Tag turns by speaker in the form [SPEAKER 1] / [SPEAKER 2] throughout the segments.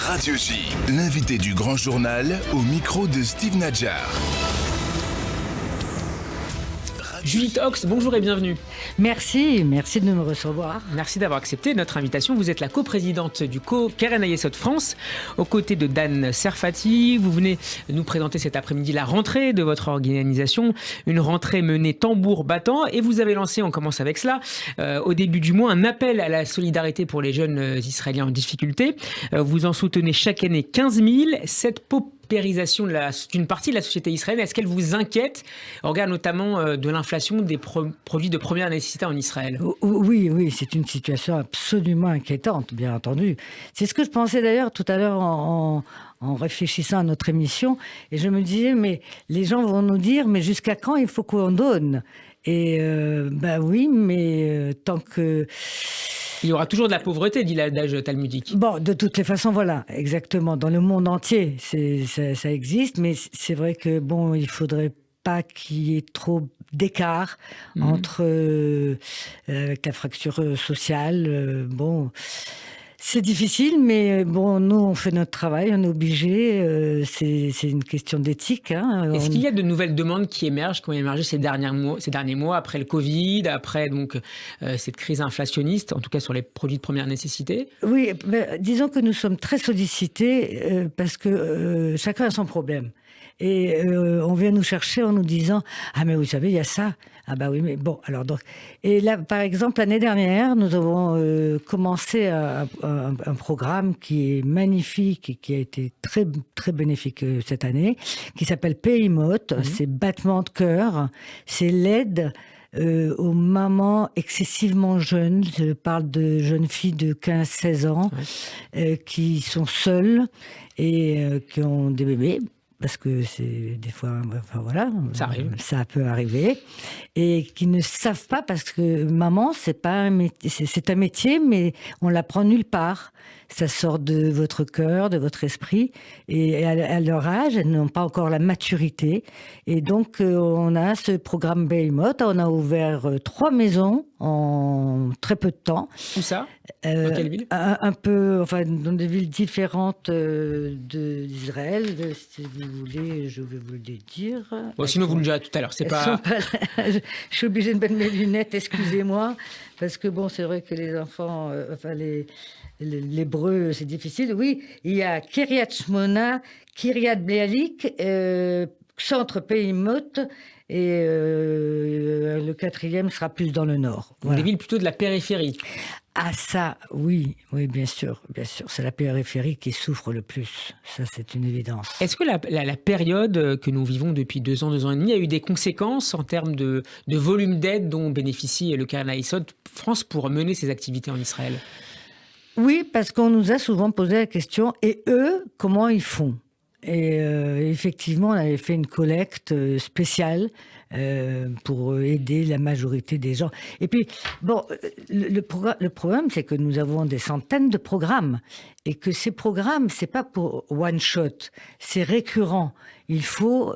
[SPEAKER 1] Radio J, l'invité du Grand Journal au micro de Steve Nadjar.
[SPEAKER 2] Judith Hox, bonjour et bienvenue.
[SPEAKER 3] Merci de me recevoir.
[SPEAKER 2] Merci d'avoir accepté notre invitation. Vous êtes la coprésidente du Keren Ayesot France, aux côtés de Dan Serfati. Vous venez nous présenter cet après-midi la rentrée de votre organisation, une rentrée menée tambour battant. Et vous avez lancé, on commence avec cela, au début du mois, un appel à la solidarité pour les jeunes Israéliens en difficulté. Vous en soutenez chaque année 15 000. Cette paupérisation d'une partie de la société israélienne, est-ce qu'elle vous inquiète au regard notamment de l'inflation des produits de première nécessité en Israël?
[SPEAKER 3] Oui, c'est une situation absolument inquiétante, bien entendu. C'est ce que je pensais d'ailleurs tout à l'heure en réfléchissant à notre émission, et je me disais, mais les gens vont nous dire, mais jusqu'à quand il faut qu'on donne? Et oui, mais tant que...
[SPEAKER 2] Il y aura toujours de la pauvreté, dit l'adage talmudique.
[SPEAKER 3] Bon, de toutes les façons, voilà, exactement. Dans le monde entier, ça existe, mais c'est vrai que il faudrait pas qu'il y ait trop d'écart entre avec la fracture sociale. C'est difficile, mais nous, on fait notre travail, on est obligé. C'est une question d'éthique.
[SPEAKER 2] Est-ce qu'il y a de nouvelles demandes qui ont émergé ces derniers mois, après le Covid, après cette crise inflationniste, en tout cas sur les produits de première nécessité?
[SPEAKER 3] Oui, disons que nous sommes très sollicités parce que chacun a son problème. Et on vient nous chercher en nous disant « Ah mais vous savez, il y a ça ». Ah bah oui, mais bon, alors donc... Et là, par exemple, l'année dernière, nous avons commencé un programme qui est magnifique et qui a été très, très bénéfique cette année, qui s'appelle Payimot, c'est battement de cœur, c'est l'aide aux mamans excessivement jeunes. Je parle de jeunes filles de 15-16 ans qui sont seules et qui ont des bébés. Parce que c'est des fois, ça peut arriver, et qui ne savent pas, parce que maman, c'est un métier, mais on l'apprend nulle part. Ça sort de votre cœur, de votre esprit, et à leur âge, elles n'ont pas encore la maturité. Et donc, on a ce programme Payimot. On a ouvert 3 maisons en très peu de temps.
[SPEAKER 2] Où ça? Dans quelle ville?
[SPEAKER 3] Un peu, dans des villes différentes d'Israël. Si vous voulez, je vais vous les dire.
[SPEAKER 2] Bon, sinon, vous le direz tout à l'heure.
[SPEAKER 3] Je suis obligée de mettre mes lunettes, excusez-moi, parce que c'est vrai que les enfants, l'hébreu, c'est difficile. Oui, il y a Kiryat Shmona, Kiryat Bialik, centre Payimot, et le 4e sera plus dans le nord.
[SPEAKER 2] Voilà. Des villes plutôt de la périphérie.
[SPEAKER 3] Ah ça, oui, bien sûr. C'est la périphérie qui souffre le plus. Ça, c'est une évidence.
[SPEAKER 2] Est-ce que la période que nous vivons depuis 2 ans et demi a eu des conséquences en termes de volume d'aide dont bénéficie le Keren Ayesot France pour mener ses activités en Israël?
[SPEAKER 3] Oui, parce qu'on nous a souvent posé la question, et eux, comment ils font? Et effectivement, on avait fait une collecte spéciale pour aider la majorité des gens. Et puis, le problème, c'est que nous avons des centaines de programmes, et que ces programmes, c'est pas pour one shot, c'est récurrent. Il faut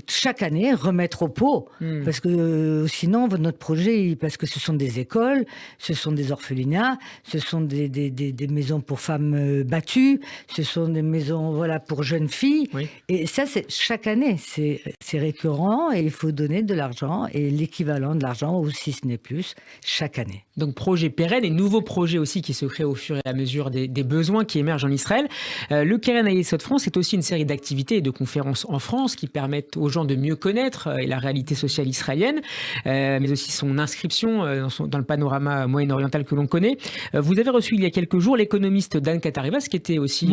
[SPEAKER 3] chaque année remettre au pot, parce que sinon notre projet, parce que ce sont des écoles, ce sont des orphelinats, ce sont des maisons pour femmes battues, ce sont des maisons pour jeunes filles, et ça c'est chaque année, c'est récurrent, et il faut donner de l'argent, et l'équivalent de l'argent, ou si ce n'est plus, chaque année.
[SPEAKER 2] Donc projet pérenne et nouveaux projets aussi qui se créent au fur et à mesure des besoins qui émergent en Israël. Le Keren Ayesot France est aussi une série d'activités et de conférences en France qui permettent aux gens de mieux connaître la réalité sociale israélienne, mais aussi son inscription dans le panorama moyen-oriental que l'on connaît. Vous avez reçu il y a quelques jours l'économiste Dan Katarivas, qui était aussi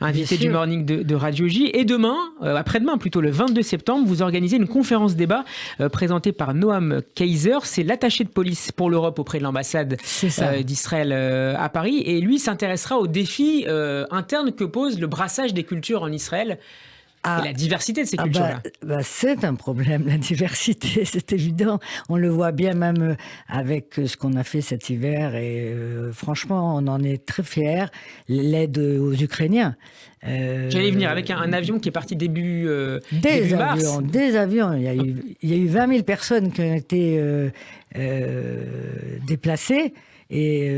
[SPEAKER 2] invité du Morning de Radio J. Et demain, après-demain plutôt, le 22 septembre, vous organisez une conférence débat présentée par Noam Kaiser. C'est l'attaché de police pour l'Europe auprès de l'ambassade d'Israël à Paris. Et lui s'intéressera aux défis internes que pose le brassage des cultures en Israël. Et la diversité de ces cultures-là.
[SPEAKER 3] C'est un problème, la diversité, c'est évident. On le voit bien même avec ce qu'on a fait cet hiver, et franchement, on en est très fiers. L'aide aux Ukrainiens.
[SPEAKER 2] J'allais venir avec un avion qui est parti début mars.
[SPEAKER 3] Des avions. Il y a eu 20 000 personnes qui ont été déplacées. Et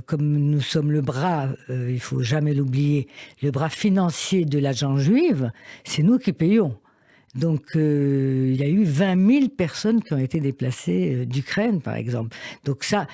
[SPEAKER 3] comme nous sommes le bras, il faut jamais l'oublier, le bras financier de l'agence juive, c'est nous qui payons. Donc, il y a eu 20 000 personnes qui ont été déplacées d'Ukraine, par exemple. Donc ça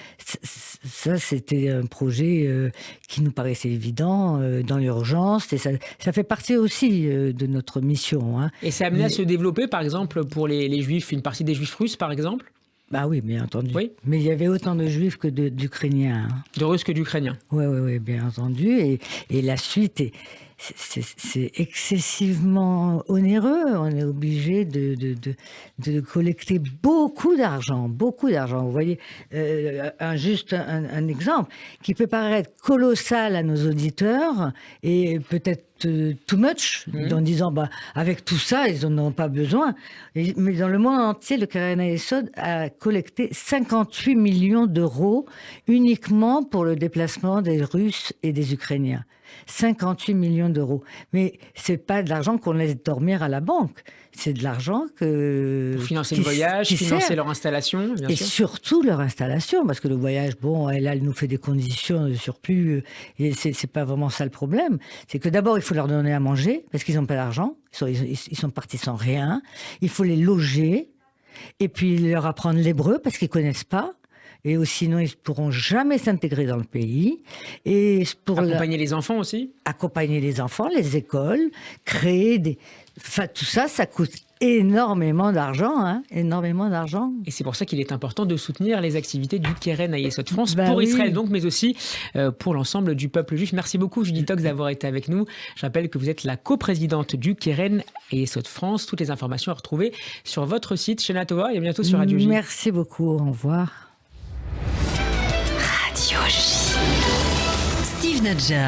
[SPEAKER 3] c'était un projet qui nous paraissait évident, dans l'urgence. Et ça fait partie aussi de notre mission. Hein.
[SPEAKER 2] Et c'est amené à se développer, par exemple, pour les Juifs, une partie des Juifs russes, par exemple ?
[SPEAKER 3] Bah oui, bien entendu.
[SPEAKER 2] Oui.
[SPEAKER 3] Mais il y avait autant de Juifs que d'Ukrainiens. Hein.
[SPEAKER 2] De Russes que d'Ukrainiens.
[SPEAKER 3] Oui, bien entendu. Et la suite c'est excessivement onéreux. On est obligé de collecter beaucoup d'argent. Vous voyez, juste un exemple qui peut paraître colossal à nos auditeurs et peut-être too much, en disant avec tout ça, ils n'en ont pas besoin. Mais dans le monde entier, le Keren Hayesod a collecté 58 millions d'euros uniquement pour le déplacement des Russes et des Ukrainiens. 58 millions d'euros. Mais c'est pas de l'argent qu'on laisse dormir à la banque. C'est de l'argent
[SPEAKER 2] pour financer le voyage, financer leur installation, bien sûr.
[SPEAKER 3] Et surtout leur installation, parce que le voyage, elle nous fait des conditions de surplus, et c'est pas vraiment ça le problème. C'est que d'abord, il faut leur donner à manger, parce qu'ils n'ont pas d'argent. Ils sont partis sans rien. Il faut les loger, et puis leur apprendre l'hébreu, parce qu'ils connaissent pas. Et sinon, ils ne pourront jamais s'intégrer dans le pays. Et pour
[SPEAKER 2] accompagner les enfants aussi.
[SPEAKER 3] Accompagner les enfants, les écoles, créer des... Enfin, tout ça, ça coûte énormément d'argent, énormément d'argent.
[SPEAKER 2] Et c'est pour ça qu'il est important de soutenir les activités du Keren Hayesod France pour Israël donc, mais aussi pour l'ensemble du peuple juif. Merci beaucoup Judith Ox d'avoir été avec nous. Je rappelle que vous êtes la coprésidente du Keren Hayesod France. Toutes les informations à retrouver sur votre site Shana Tova et à bientôt sur Radio J.
[SPEAKER 3] Merci beaucoup, au revoir.
[SPEAKER 4] Radio J. Steve Nadjar.